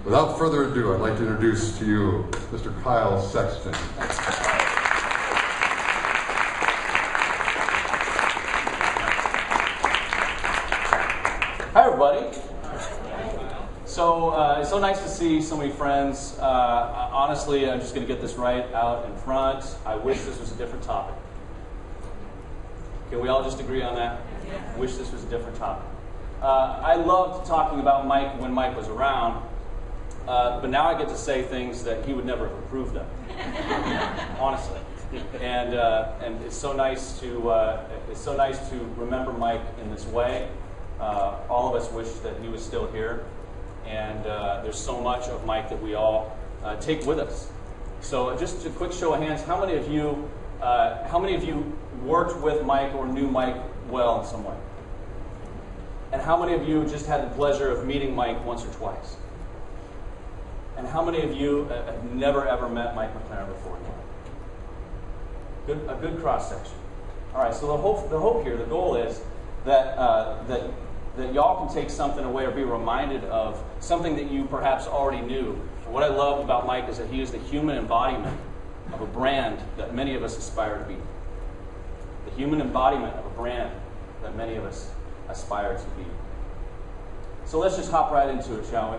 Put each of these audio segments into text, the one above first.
Without further ado, I'd like to introduce to you Mr. Kyle Sexton. Hi, everybody. So it's so nice to see so many friends. Honestly, I'm just going to get this right out in front. I wish this was a different topic. Can we all just agree on that? Yeah. Wish this was a different topic. I loved talking about Mike when Mike was around, but now I get to say things that he would never have approved of. Honestly, and it's so nice to remember Mike in this way. All of us wish that he was still here, and there's so much of Mike that we all take with us. So just a quick show of hands, how many of you worked with Mike or knew Mike well in some way? And how many of you just had the pleasure of meeting Mike once or twice? And how many of you have never ever met Mike McLaran before? A good cross section. All right. So the hope here, the goal is that y'all can take something away or be reminded of something that you perhaps already knew. And what I love about Mike is that he is the human embodiment of a brand that many of us aspire to be. The human embodiment of a brand that many of us aspire to be. So let's just hop right into it, shall we?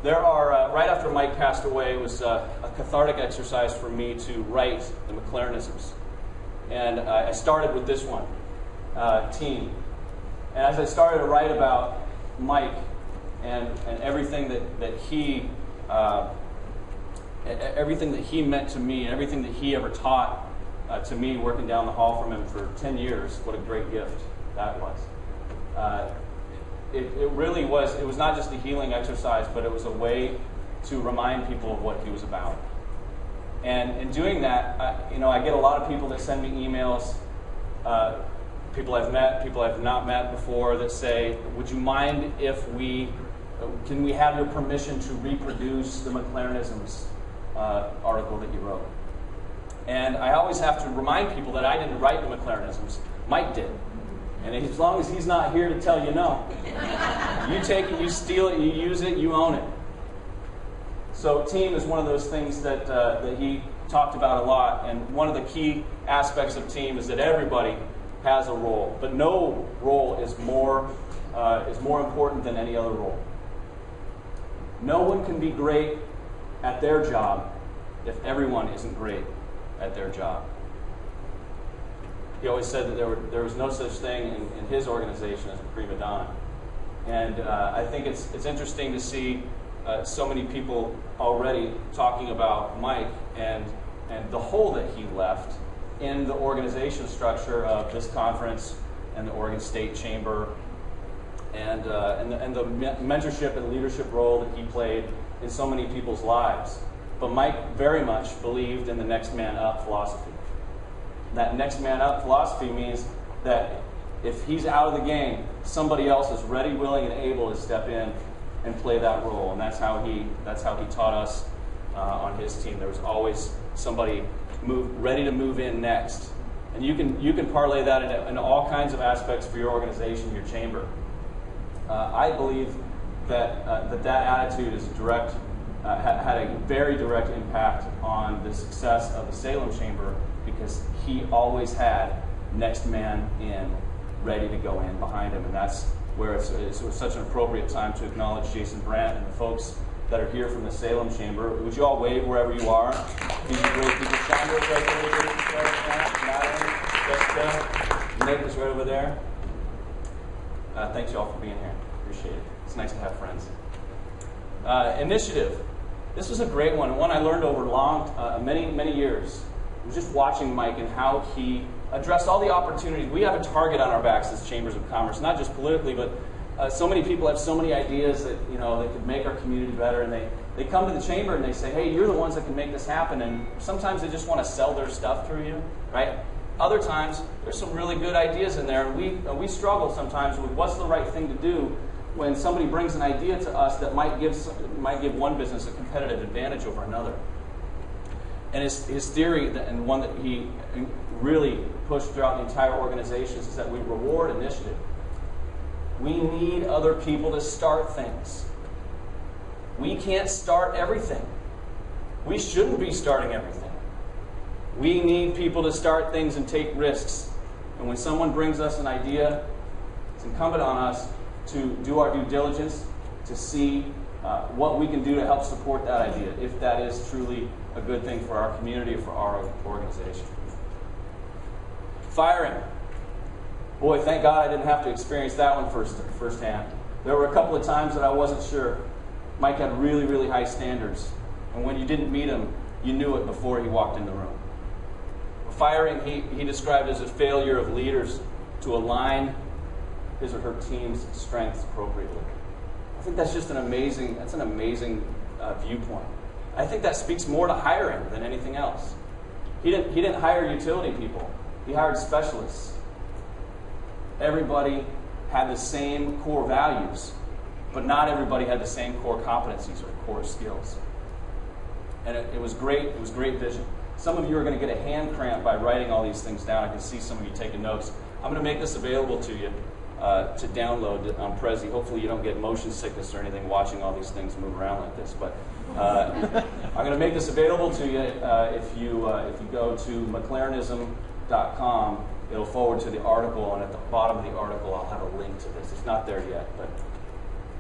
There are, right after Mike passed away, it was a cathartic exercise for me to write the McLaranisms. And I started with this one, team. And as I started to write about Mike and everything that he meant to me, and everything that he ever taught to me, working down the hall from him for 10 years, what a great gift that was. It really was. It was not just a healing exercise, but it was a way to remind people of what he was about. And in doing that, I get a lot of people that send me emails. People I've met, people I've not met before, that say, would you mind if can we have your permission to reproduce the McLaranisms article that you wrote? And I always have to remind people that I didn't write the McLaranisms, Mike did. And as long as he's not here to tell you no, you take it, you steal it, you use it, you own it. So team is one of those things that he talked about a lot, and one of the key aspects of team is that everybody has a role, but no role is more important than any other role. No one can be great at their job if everyone isn't great at their job. He always said that there was no such thing in his organization as a prima donna. And I think it's interesting to see so many people already talking about Mike and the hole that he left in the organization structure of this conference and the Oregon State Chamber and the mentorship and leadership role that he played in so many people's lives. But Mike very much believed in the next man up philosophy. That next man up philosophy means that if he's out of the game, somebody else is ready, willing, and able to step in and play that role. And that's how he taught us on his team. There was always somebody ready to move in next. And you can parlay that into all kinds of aspects for your organization, your chamber. I believe that attitude is had a very direct impact on the success of the Salem Chamber, because he always had next man in, ready to go in behind him. And that's where it was such an appropriate time to acknowledge Jason Brandt and the folks that are here from the Salem Chamber. Would you all wave wherever you are? These are great people. Chandler's right there. Madeline, Jessica, Nick is right over there. Thanks you all for being here. Appreciate it. It's nice to have friends. Initiative. This was a great one I learned over many years. I was just watching Mike and how he addressed all the opportunities. We have a target on our backs as chambers of commerce, not just politically, but so many people have so many ideas that they could make our community better, and they come to the chamber and they say, hey, you're the ones that can make this happen. And sometimes they just want to sell their stuff through you, right? Other times there's some really good ideas in there, and we struggle sometimes with what's the right thing to do when somebody brings an idea to us that might give one business a competitive advantage over another. And his theory, and one that he really pushed throughout the entire organization, is that we reward initiative. We need other people to start things. We can't start everything. We shouldn't be starting everything. We need people to start things and take risks. And when someone brings us an idea, it's incumbent on us to do our due diligence to see what we can do to help support that idea, if that is truly a good thing for our community or for our organization. Firing. Boy, thank God I didn't have to experience that one firsthand. There were a couple of times that I wasn't sure. Mike had really, really high standards. And when you didn't meet him, you knew it before he walked in the room. Firing, he described as a failure of leaders to align his or her team's strengths appropriately. I think that's just an amazing viewpoint. I think that speaks more to hiring than anything else. He didn't hire utility people. He hired specialists. Everybody had the same core values, but not everybody had the same core competencies or core skills. And it was great. It was great vision. Some of you are going to get a hand cramp by writing all these things down. I can see some of you taking notes. I'm going to make this available to you to download on Prezi. Hopefully you don't get motion sickness or anything watching all these things move around like this. But I'm going to make this available to you if you go to McLaranism.com. It'll forward to the article, and at the bottom of the article I'll have a link to this. It's not there yet, but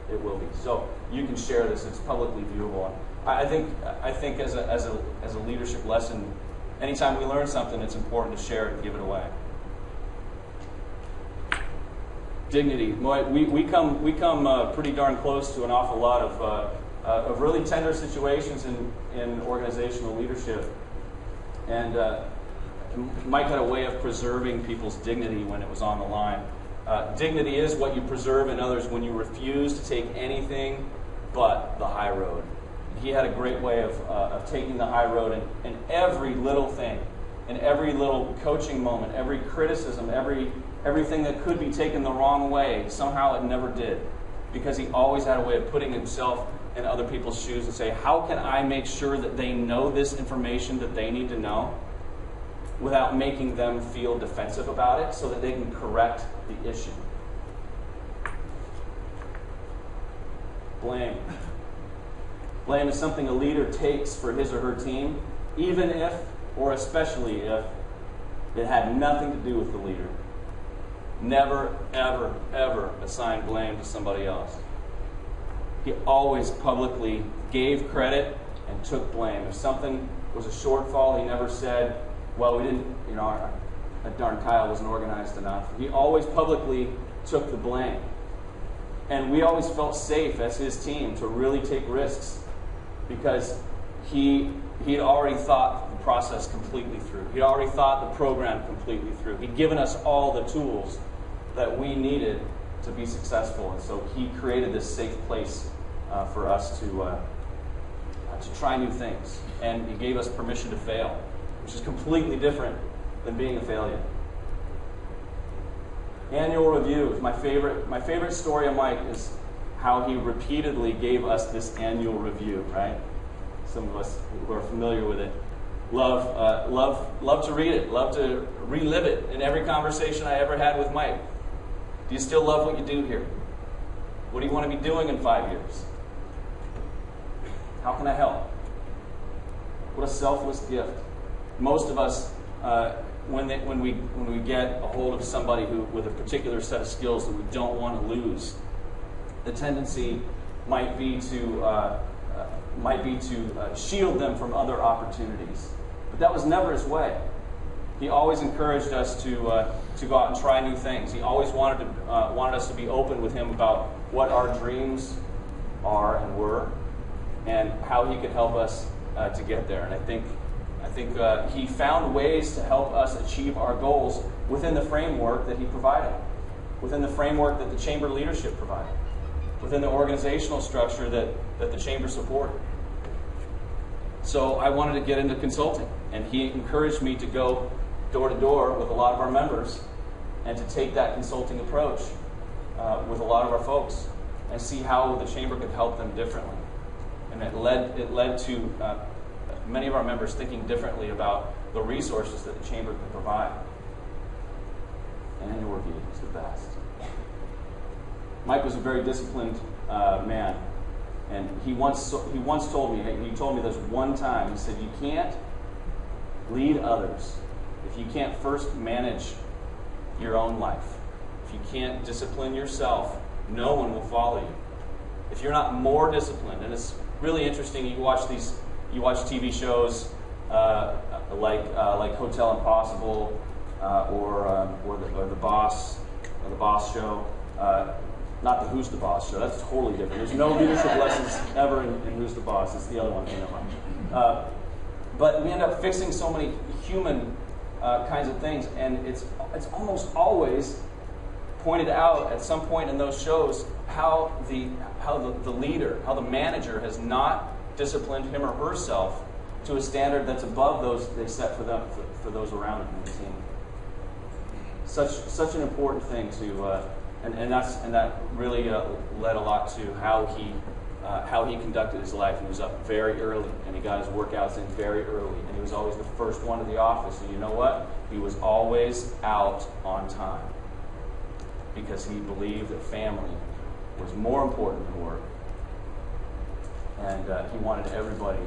it will be. So you can share this. It's publicly viewable. I think as a leadership lesson, anytime we learn something, it's important to share it and give it away. Dignity. We come pretty darn close to an awful lot of really tender situations in organizational leadership, and Mike had a way of preserving people's dignity when it was on the line. Dignity is what you preserve in others when you refuse to take anything but the high road. He had a great way of taking the high road in every little thing, in every little coaching moment, every criticism, everything that could be taken the wrong way. Somehow it never did, because he always had a way of putting himself in other people's shoes and say, how can I make sure that they know this information that they need to know without making them feel defensive about it so that they can correct the issue? Blame. Blame is something a leader takes for his or her team, even if, or especially if, it had nothing to do with the leader. Never, ever, ever assign blame to somebody else. He always publicly gave credit and took blame. If something was a shortfall, he never said, well, we didn't, that darn Kyle wasn't organized enough. He always publicly took the blame. And we always felt safe as his team to really take risks, because he'd already thought the process completely through. He'd already thought the program completely through. He'd given us all the tools that we needed to be successful. And so he created this safe place for us to try new things. And he gave us permission to fail, which is completely different than being a failure. Annual reviews. My favorite story of Mike is how he repeatedly gave us this annual review, right? Some of us who are familiar with it love to read it, love to relive it in every conversation I ever had with Mike. Do you still love what you do here? What do you want to be doing in 5 years? How can I help? What a selfless gift. Most of us, when we get a hold of somebody who with a particular set of skills that we don't want to lose, the tendency might be to shield them from other opportunities. But that was never his way. He always encouraged us to go out and try new things. He always wanted us to be open with him about what our dreams are and were, and how he could help us to get there. And I think he found ways to help us achieve our goals within the framework that he provided, within the framework that the chamber leadership provided, within the organizational structure that the chamber supported. So I wanted to get into consulting, and he encouraged me to go door to door with a lot of our members and to take that consulting approach with a lot of our folks and see how the chamber could help them differently. And it led to many of our members thinking differently about the resources that the chamber could provide. Annual review is the best. Mike was a very disciplined man, And he once told me, this one time, he said, you can't lead others if you can't first manage your own life. If you can't discipline yourself, no one will follow you. If you're not more disciplined, and it's really interesting, you watch TV shows like Hotel Impossible or the Boss Show. Not the Who's the Boss show. That's totally different. There's no leadership lessons ever in Who's the Boss. It's the other one. But we end up fixing so many human kinds of things, and it's almost always pointed out at some point in those shows how the leader, how the manager has not disciplined him or herself to a standard that's above those they set for those around him in the team. Such an important thing to. And that really led a lot to how he conducted his life. He was up very early, and he got his workouts in very early, and he was always the first one to the office. And you know what? He was always out on time because he believed that family was more important than work, and he wanted everybody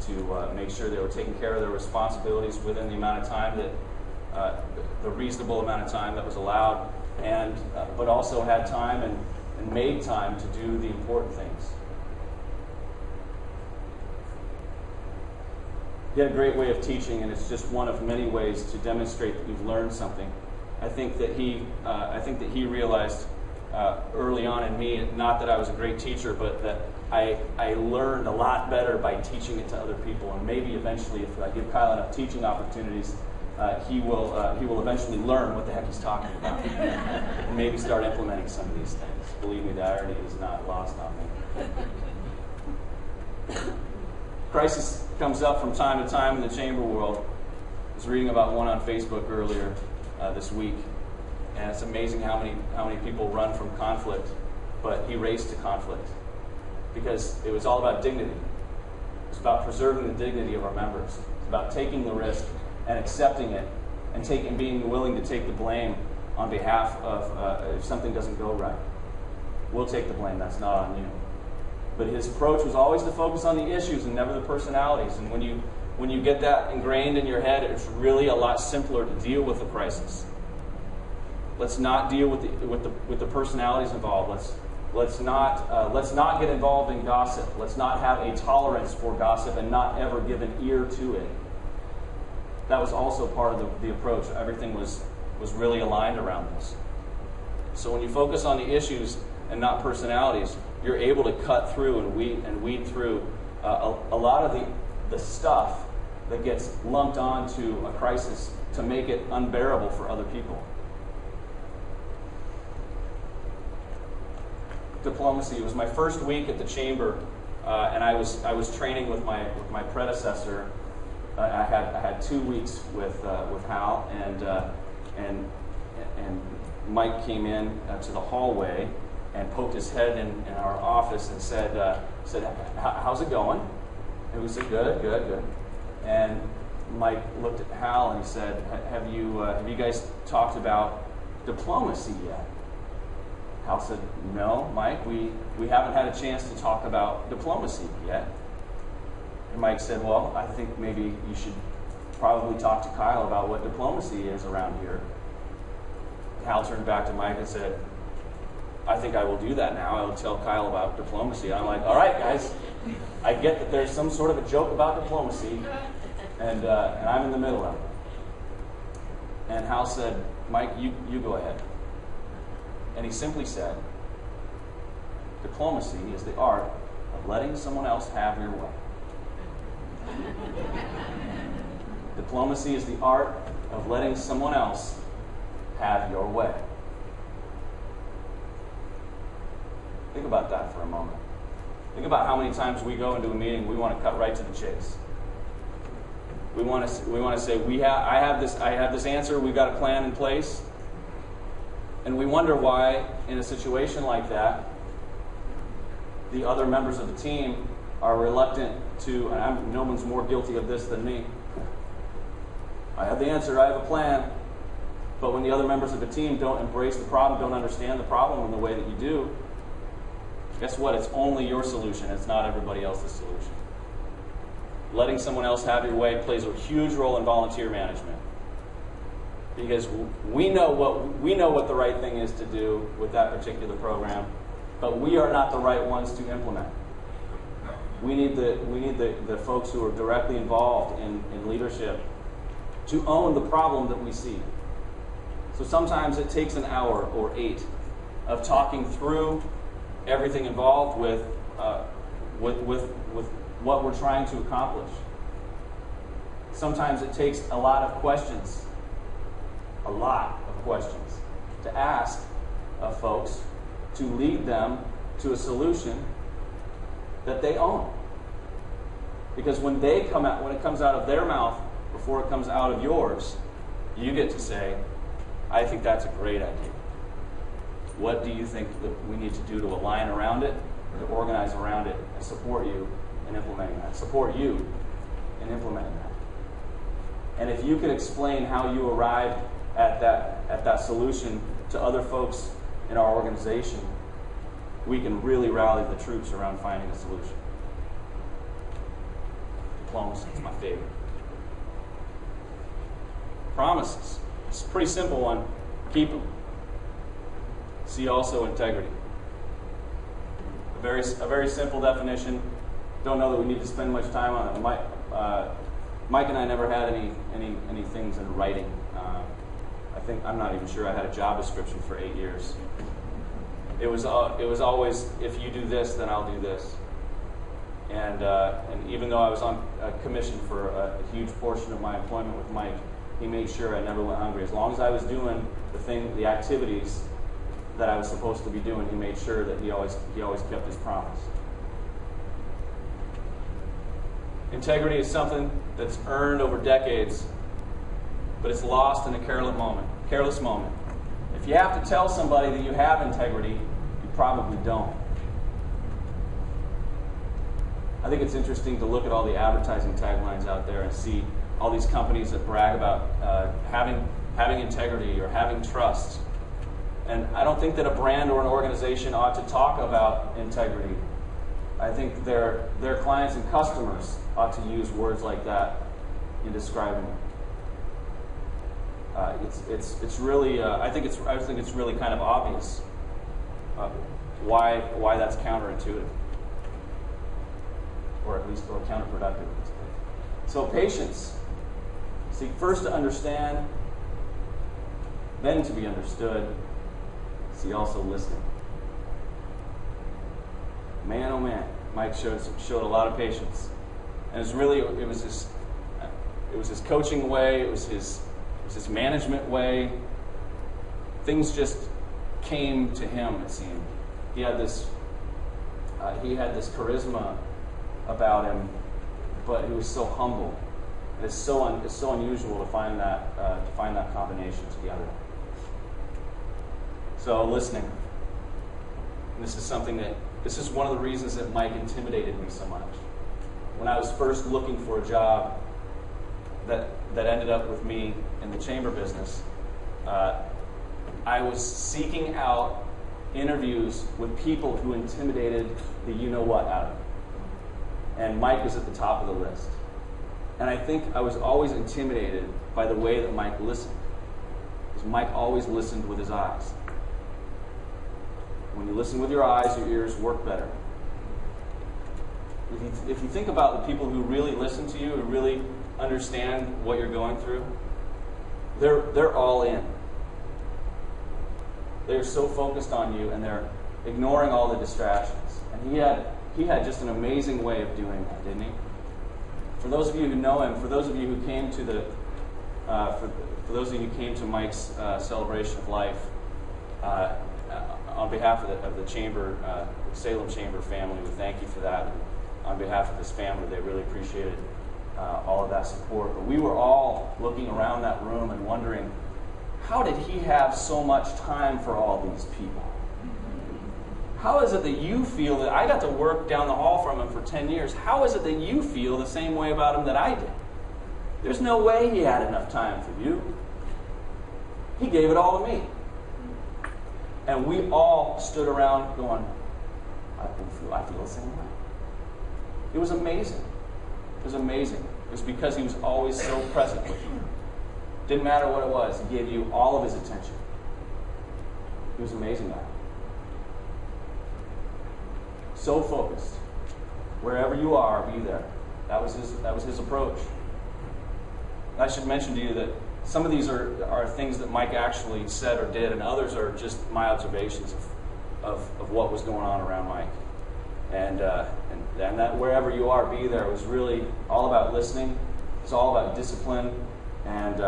to make sure they were taking care of their responsibilities within the amount of time that the reasonable amount of time that was allowed. And but also had time and made time to do the important things. He had a great way of teaching, and it's just one of many ways to demonstrate that you've learned something. I think that he realized early on in me, not that I was a great teacher, but that I learned a lot better by teaching it to other people. And maybe eventually, if I give Kyle enough teaching opportunities, he will eventually learn what the heck he's talking about and maybe start implementing some of these things. Believe me, the irony is not lost on me. Crisis comes up from time to time in the chamber world. I was reading about one on Facebook earlier this week, and it's amazing how many people run from conflict, but he raced to conflict because it was all about dignity. It's about preserving the dignity of our members. It's about taking the risk and accepting it, and being willing to take the blame on behalf of if something doesn't go right. We'll take the blame. That's not on you. But his approach was always to focus on the issues and never the personalities. And when you get that ingrained in your head, it's really a lot simpler to deal with a crisis. Let's not deal with the personalities involved. Let's not get involved in gossip. Let's not have a tolerance for gossip and not ever give an ear to it. That was also part of the approach. Everything was really aligned around this. So when you focus on the issues and not personalities, you're able to cut through and weed through a lot of the stuff that gets lumped onto a crisis to make it unbearable for other people. Diplomacy. It was my first week at the chamber, and I was training with my predecessor. I had 2 weeks with Hal, and Mike came in to the hallway and poked his head in our office and said, "How's it going?" And we said, "Good." And Mike looked at Hal and he said, "Have you guys talked about diplomacy yet?" Hal said, "No, Mike, we haven't had a chance to talk about diplomacy yet." And Mike said, "Well, I think maybe you should probably talk to Kyle about what diplomacy is around here." Hal turned back to Mike and said, "I think I will do that now. I will tell Kyle about diplomacy." And I'm like, "All right, guys, I get that there's some sort of a joke about diplomacy, and I'm in the middle of it." And Hal said, "Mike, you go ahead." And he simply said, "Diplomacy is the art of letting someone else have your way." Diplomacy is the art of letting someone else have your way. Think about that for a moment. Think about how many times we go into a meeting, we want to cut right to the chase. We want to say, I have this answer, we've got a plan in place. And we wonder why, in a situation like that, the other members of the team are reluctant to, and no one's more guilty of this than me. I have the answer, I have a plan. But when the other members of the team don't embrace the problem, don't understand the problem in the way that you do, guess what? It's only your solution. It's not everybody else's solution. Letting someone else have your way plays a huge role in volunteer management, because we know what the right thing is to do with that particular program, but we are not the right ones to implement. We need the folks who are directly involved in leadership to own the problem that we see. So sometimes it takes an hour or 8 of talking through everything involved with what we're trying to accomplish. Sometimes it takes a lot of questions to ask of folks to lead them to a solution that they own. Because when it comes out of their mouth before it comes out of yours, you get to say, I think that's a great idea. What do you think that we need to do to align around it, to organize around it, and support you in implementing that? Support you in implementing that. And if you can explain how you arrived at that solution to other folks in our organization, we can really rally the troops around finding a solution. Diplomacy is my favorite. Promises. It's a pretty simple one. Keep them. See also integrity. A very simple definition. Don't know that we need to spend much time on it. Mike and I never had any things in writing. I'm not even sure I had a job description for 8 years. It was always, if you do this, then I'll do this. And even though I was on a commission for a huge portion of my employment with Mike, he made sure I never went hungry. As long as I was doing the activities that I was supposed to be doing, he made sure that he always kept his promise. Integrity is something that's earned over decades, but it's lost in a careless moment. If you have to tell somebody that you have integrity, you probably don't. I think it's interesting to look at all the advertising taglines out there and see all these companies that brag about having integrity or having trust. And I don't think that a brand or an organization ought to talk about integrity. I think their clients and customers ought to use words like that in describing it. It's really I think it's really kind of obvious why that's counterintuitive, or at least counterproductive. So patience. Seek first to understand, then to be understood. See also listening. Man, oh man, Mike showed a lot of patience, and it was his coaching way. It was his management way. Things just came to him. It seemed he had this charisma about him, but he was so humble. It's so unusual to find that combination together. So listening. And this is one of the reasons that Mike intimidated me so much. When I was first looking for a job that ended up with me in the chamber business, I was seeking out interviews with people who intimidated the you-know-what out of me. And Mike was at the top of the list. And I think I was always intimidated by the way that Mike listened. Because Mike always listened with his eyes. When you listen with your eyes, your ears work better. If you think about the people who really listen to you, who really understand what you're going through, they're all in. They're so focused on you, and they're ignoring all the distractions. And he had just an amazing way of doing that, didn't he? For those of you who know him, for those of you who came to for those of you who came to Mike's celebration of life, on behalf of the chamber, Salem Chamber family, we thank you for that. And on behalf of his family, they really appreciated all of that support. But we were all looking around that room and wondering, how did he have so much time for all these people? How is it that you feel that I got to work down the hall from him for 10 years? How is it that you feel the same way about him that I did? There's no way he had enough time for you. He gave it all to me. And we all stood around going, I feel the same way. It was amazing. It was amazing. It was because he was always so present with you. Didn't matter what it was. He gave you all of his attention. He was amazing at it. So focused. Wherever you are, be there. That was his approach. I should mention to you that some of these are things that Mike actually said or did, and others are just my observations of what was going on around Mike. And that wherever you are, be there. It was really all about listening. It's all about discipline. And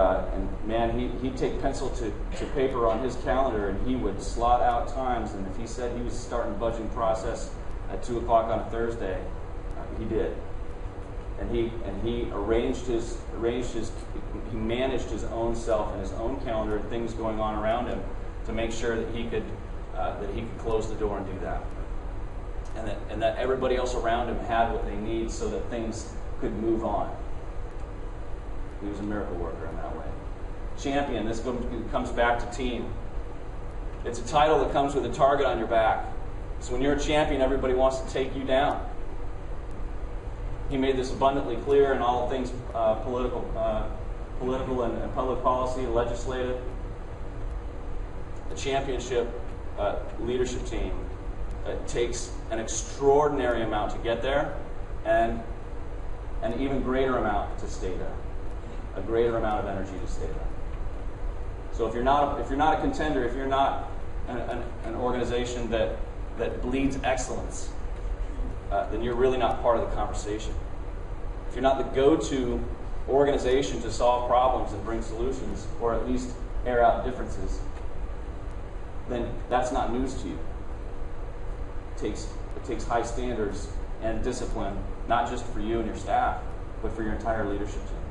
man, he'd take pencil to paper on his calendar, and he would slot out times. And if he said he was starting the budgeting process at 2 o'clock on a Thursday, he did. And he he managed his own self and his own calendar and things going on around him to make sure that he could close the door and do that. And that everybody else around him had what they need so that things could move on. He was a miracle worker in that way. Champion, this comes back to team. It's a title that comes with a target on your back. So when you're a champion, everybody wants to take you down. He made this abundantly clear in all things political and public policy, legislative. The championship leadership team takes an extraordinary amount to get there, and an even greater amount to stay there. A greater amount of energy to stay there. So if you're not a contender, if you're not an organization that bleeds excellence, then you're really not part of the conversation. If you're not the go-to organization to solve problems and bring solutions, or at least air out differences, then that's not news to you. It takes high standards and discipline, not just for you and your staff, but for your entire leadership team.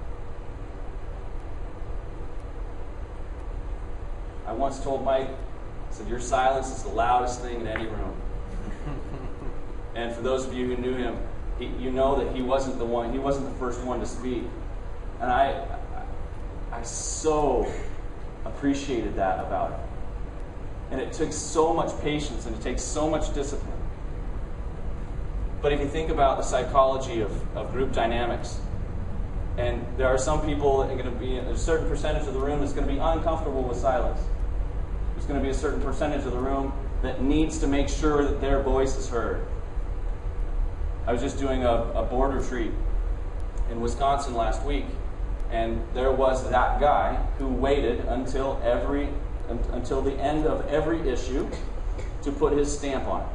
I once told Mike, I said, your silence is the loudest thing in any room. And for those of you who knew him, you know that he wasn't the first one to speak. And I so appreciated that about him. And it took so much patience and it takes so much discipline. But if you think about the psychology of group dynamics, and there are some people that are going to be, a certain percentage of the room that's going to be uncomfortable with silence. There's going to be a certain percentage of the room that needs to make sure that their voice is heard. I was just doing a board retreat in Wisconsin last week, and there was that guy who waited until the end of every issue to put his stamp on it.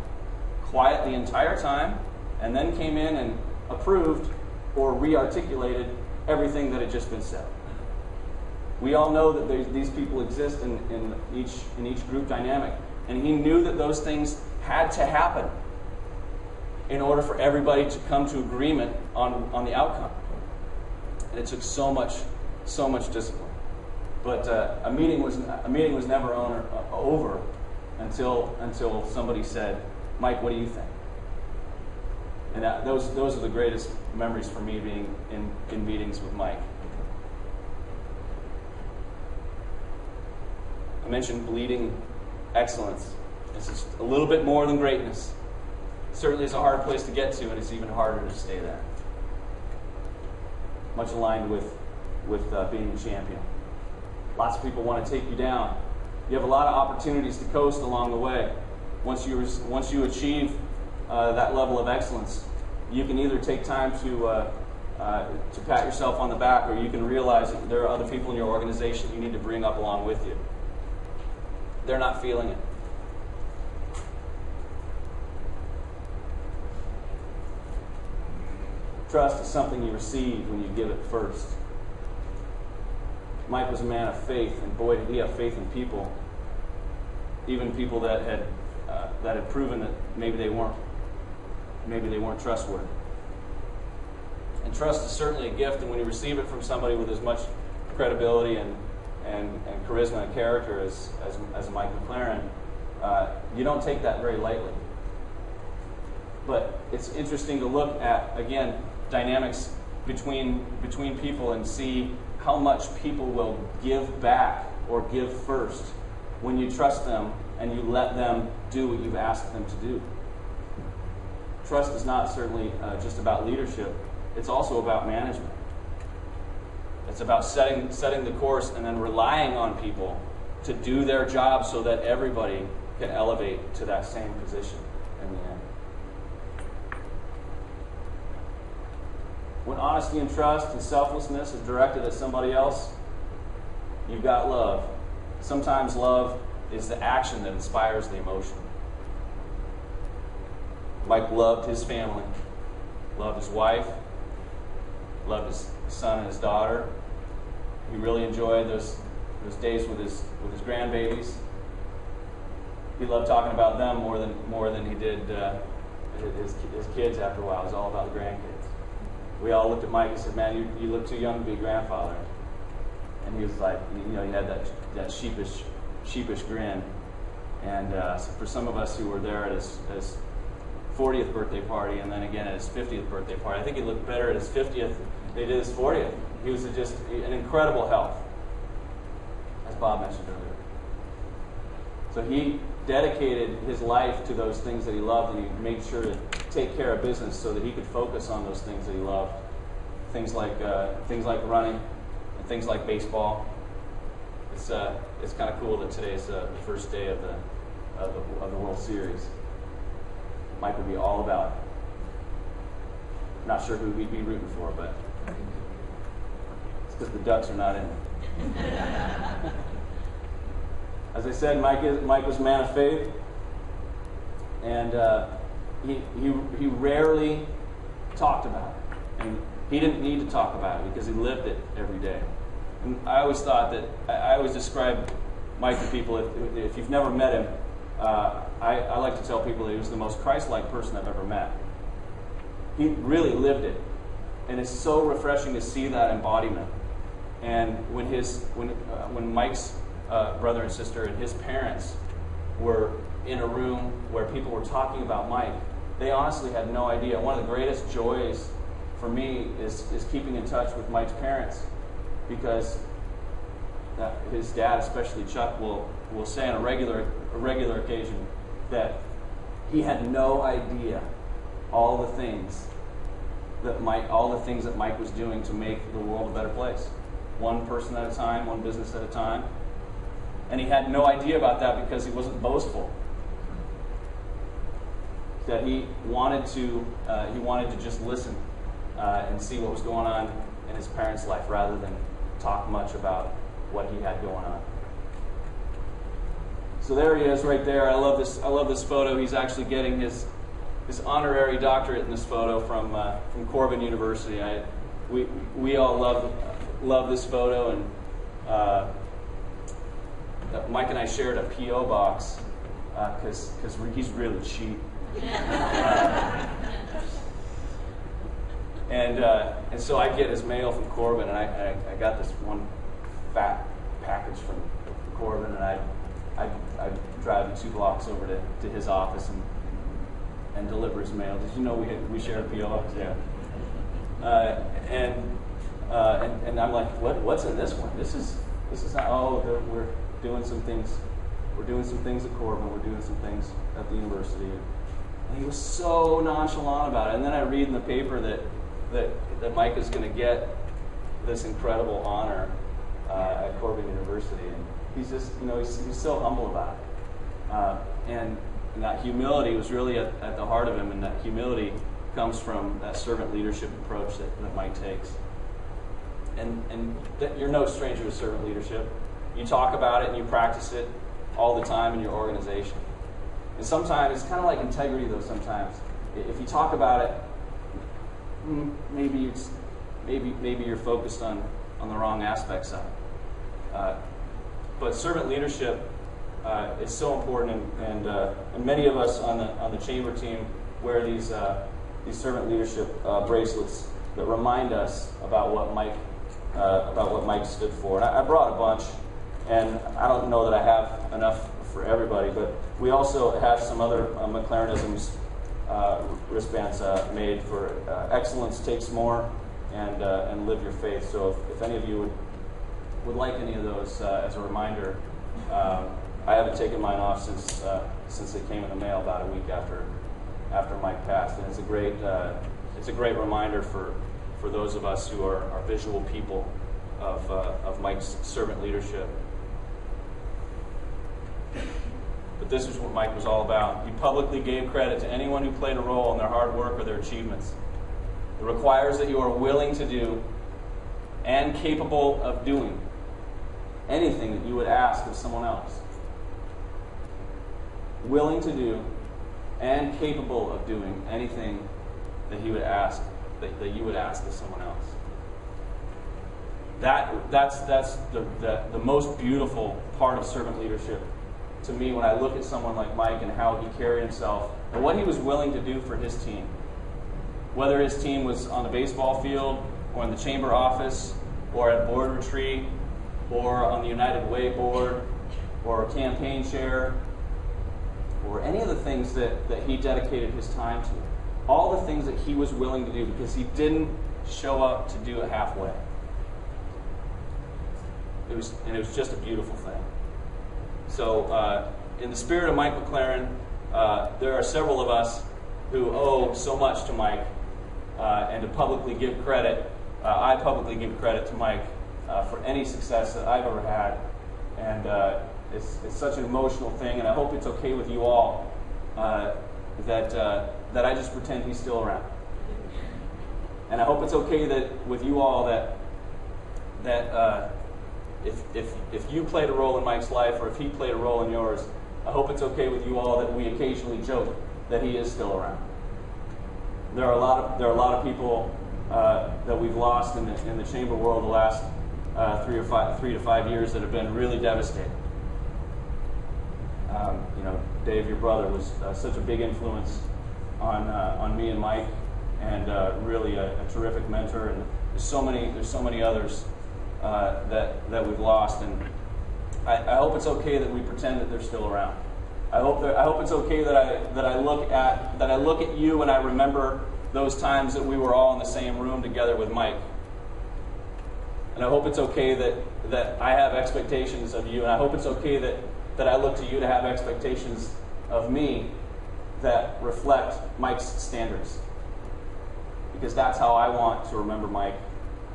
Quiet the entire time, and then came in and approved or re-articulated everything that had just been said. We all know that these people exist in each group dynamic, and he knew that those things had to happen in order for everybody to come to agreement on the outcome. And it took so much discipline. But a meeting was never over until somebody said, "Mike, what do you think?" And those are the greatest memories for me, being in meetings with Mike. I mentioned bleeding excellence. It's just a little bit more than greatness. Certainly it's a hard place to get to, and it's even harder to stay there. Much aligned with being a champion. Lots of people want to take you down. You have a lot of opportunities to coast along the way. Once you achieve that level of excellence, you can either take time to pat yourself on the back, or you can realize that there are other people in your organization you need to bring up along with you. They're not feeling it. Trust is something you receive when you give it first. Mike was a man of faith, and boy, did he have faith in people. Even people that had proven that maybe they weren't trustworthy. And trust is certainly a gift, and when you receive it from somebody with as much credibility and charisma and character as Mike McLaran, you don't take that very lightly. But it's interesting to look at, again, dynamics between people and see how much people will give back or give first when you trust them and you let them do what you've asked them to do. trust is not certainly just about leadership. It's also about management. It's about setting the course and then relying on people to do their job so that everybody can elevate to that same position in the end. When honesty and trust and selflessness is directed at somebody else, you've got love. Sometimes love is the action that inspires the emotion. Mike loved his family, loved his wife, loved his son and his daughter. He really enjoyed those days with his grandbabies. He loved talking about them more than he did his kids after a while. It was all about the grandkids. We all looked at Mike and said, "Man, you look too young to be a grandfather." And he was like, he had that sheepish grin. And so for some of us who were there at his 40th birthday party, and then again at his 50th birthday party, I think he looked better at his 50th than he did his 40th. He was just an incredible health, as Bob mentioned earlier. So he dedicated his life to those things that he loved, and he made sure to take care of business so that he could focus on those things that he loved. Things like running, and things like baseball. It's kind of cool that today's the first day of the World Series. Mike would be all about it. Not sure who he'd be rooting for, but it's because the Ducks are not in it. As I said, Mike was a man of faith, and he rarely talked about it, and he didn't need to talk about it because he lived it every day. And I always thought that I always describe Mike to people, if you've never met him, I like to tell people that he was the most Christ-like person I've ever met. He really lived it, and it's so refreshing to see that embodiment. And when Mike's brother and sister and his parents were in a room where people were talking about Mike, they honestly had no idea. One of the greatest joys for me is keeping in touch with Mike's parents, because his dad, especially Chuck, will say on a regular occasion that he had no idea all the things that Mike was doing to make the world a better place, one person at a time, one business at a time. And he had no idea about that because he wasn't boastful. That he wanted to just listen and see what was going on in his parents' life rather than talk much about what he had going on. So there he is, right there. I love this photo. He's actually getting his honorary doctorate in this photo from Corbin University. We all love this photo, and Mike and I shared a P.O. box because he's really cheap. And so I get his mail from Corbin, and I got this one fat package from Corbin, and I drive 2 blocks over to his office and deliver his mail. Did you know we shared a P.O. box? Yeah. And I'm like, what's in this one? This is not. Oh, we're doing some things. We're doing some things at Corbin. We're doing some things at the university. And he was so nonchalant about it. And then I read in the paper that Mike is going to get this incredible honor at Corbin University, and he's just, he's so humble about it. And that humility was really at the heart of him, and that humility comes from that servant leadership approach that Mike takes. And you're no stranger to servant leadership. You talk about it and you practice it all the time in your organization. And sometimes it's kind of like integrity, though. Sometimes, if you talk about it, maybe you're focused on the wrong aspects of it. But servant leadership is so important, and many of us on the chamber team wear these servant leadership bracelets that remind us about what Mike stood for. And I brought a bunch, and I don't know that I have enough for everybody, but we also have some other McLaranisms wristbands made for excellence takes more, and live your faith. So if any of you would like any of those as a reminder, I haven't taken mine off since it came in the mail about a week after after Mike passed, and it's a great reminder for those of us who are visual people of Mike's servant leadership. But this is what Mike was all about. He publicly gave credit to anyone who played a role in their hard work or their achievements. It requires that you are willing to do and capable of doing anything that you would ask of someone else. Willing to do and capable of doing anything that he would ask, that you would ask of someone else. That's the most beautiful part of servant leadership to me when I look at someone like Mike and how he carried himself and what he was willing to do for his team. Whether his team was on the baseball field or in the chamber office or at board retreat or on the United Way board or a campaign chair or any of the things that he dedicated his time to. All the things that he was willing to do because he didn't show up to do it halfway. It was just a beautiful thing. So in the spirit of Mike McLaran, there are several of us who owe so much to Mike, and to publicly give credit, I publicly give credit to Mike for any success that I've ever had. And it's such an emotional thing, and I hope it's okay with you all that I just pretend he's still around. And I hope it's okay with you all that if you played a role in Mike's life or if he played a role in yours, I hope it's okay with you all that we occasionally joke that he is still around. There are a lot of people that we've lost in the chamber world the last 3 to 5 years that have been really devastating. Dave, your brother, was such a big influence on me and Mike, and really a terrific mentor. And there's so many others that we've lost, and I hope it's okay that we pretend that they're still around. I hope it's okay that I look at you and I remember those times that we were all in the same room together with Mike. And I hope it's okay that I have expectations of you, and I hope it's okay that I look to you to have expectations of me that reflect Mike's standards. Because that's how I want to remember Mike,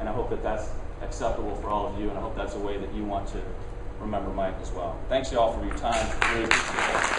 and I hope that that's acceptable for all of you, and I hope that's a way that you want to remember Mike as well. Thanks, you all, for your time. Really appreciate it.